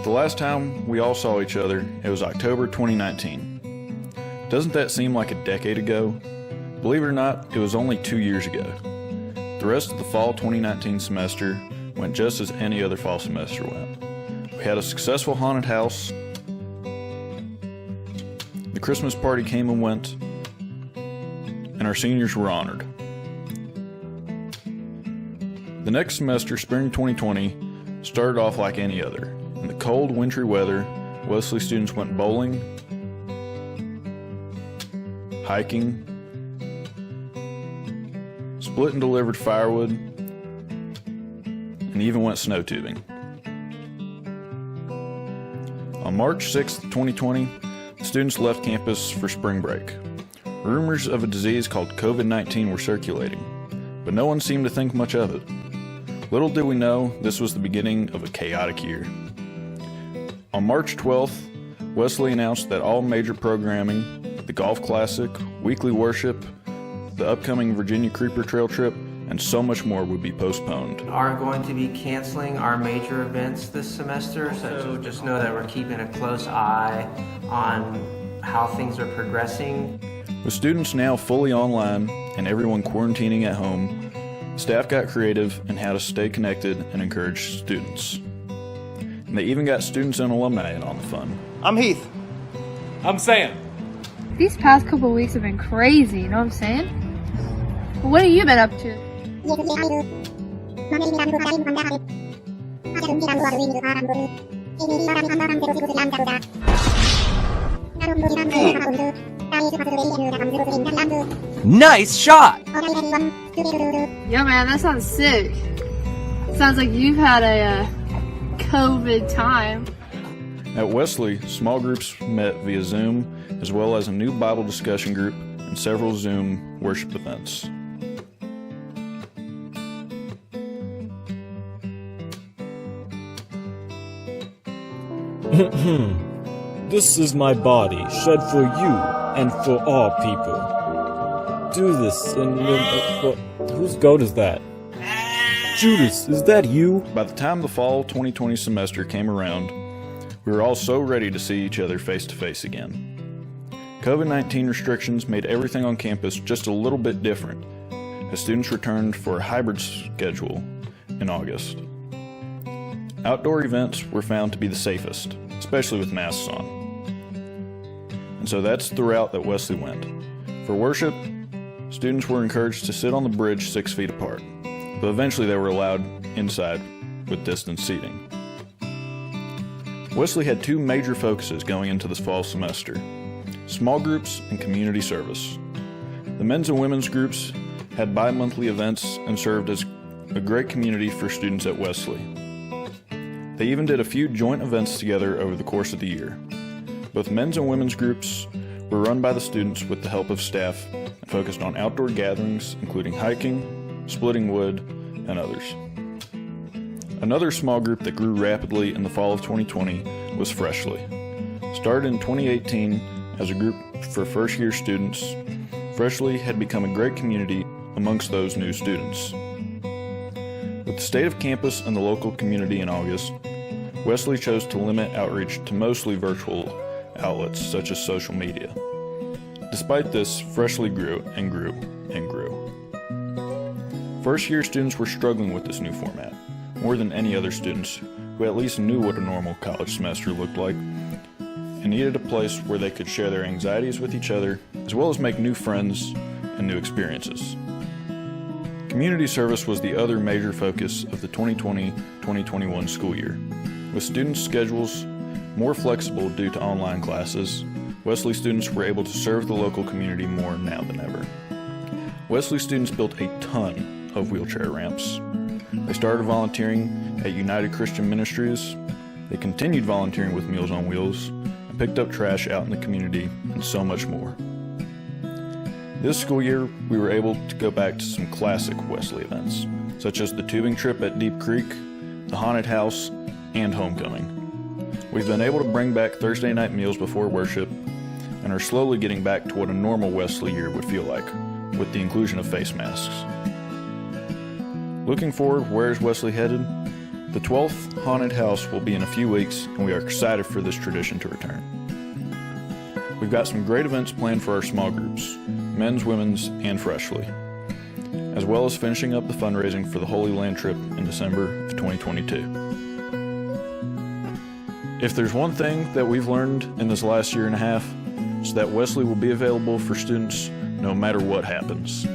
The last time we all saw each other, it was October 2019. Doesn't that seem like a decade ago? Believe it or not, it was only 2 years ago. The rest of the fall 2019 semester went just as any other fall semester went. We had a successful haunted house. The Christmas party came and went, and our seniors were honored. The next semester, spring 2020, started off like any other. In the cold, wintry weather, Wesley students went bowling, hiking, split and delivered firewood, and even went snow tubing. On March 6, 2020, the students left campus for spring break. Rumors of a disease called COVID-19 were circulating, but no one seemed to think much of it. Little did we know this was the beginning of a chaotic year. On March 12th, Wesley announced that all major programming, the Golf Classic, weekly worship, the upcoming Virginia Creeper Trail trip, and so much more would be postponed. We are going to be canceling our major events this semester, so just know that we're keeping a close eye on how things are progressing. With students now fully online and everyone quarantining at home, staff got creative in how to stay connected and encourage students. And they even got students and alumni in on the fun. I'm Heath. I'm Sam. These past couple of weeks have been crazy, you know what I'm saying? What have you been up to? Nice shot! Yeah, man, that sounds sick. Sounds like you've had a COVID time. At Wesley, small groups met via Zoom, as well as a new Bible discussion group and several Zoom worship events. This is my body, shed for you and for all people. Do this and whose goat is that? Judas, is that you? By the time the fall 2020 semester came around, we were all so ready to see each other face to face again. COVID-19 restrictions made everything on campus just a little bit different, as students returned for a hybrid schedule in August. Outdoor events were found to be the safest, especially with masks on. And so that's the route that Wesley went. For worship, students were encouraged to sit on the bridge 6 feet apart, but eventually they were allowed inside with distance seating. Wesley had 2 major focuses going into this fall semester: small groups and community service. The men's and women's groups had bi-monthly events and served as a great community for students at Wesley. They even did a few joint events together over the course of the year. Both men's and women's groups were run by the students with the help of staff and focused on outdoor gatherings, including hiking, splitting wood, and others. Another small group that grew rapidly in the fall of 2020 was Freshley. Started in 2018 as a group for first-year students, Freshley had become a great community amongst those new students. With the state of campus and the local community in August, Wesley chose to limit outreach to mostly virtual outlets such as social media. Despite this, Freshley grew and grew and grew. First-year students were struggling with this new format, more than any other students who at least knew what a normal college semester looked like, and needed a place where they could share their anxieties with each other, as well as make new friends and new experiences. Community service was the other major focus of the 2020-2021 school year. With students' schedules more flexible due to online classes, Wesley students were able to serve the local community more now than ever. Wesley students built a ton of wheelchair ramps. They started volunteering at United Christian Ministries. They continued volunteering with Meals on Wheels and picked up trash out in the community and so much more. This school year, we were able to go back to some classic Wesley events, such as the tubing trip at Deep Creek, the haunted house, and homecoming. We've been able to bring back Thursday night meals before worship and are slowly getting back to what a normal Wesley year would feel like, with the inclusion of face masks. Looking forward, where is Wesley headed? The 12th haunted house will be in a few weeks, and we are excited for this tradition to return. We've got some great events planned for our small groups, men's, women's, and Freshley, as well as finishing up the fundraising for the Holy Land trip in December of 2022. If there's one thing that we've learned in this last year and a half, it's that Wesley will be available for students no matter what happens.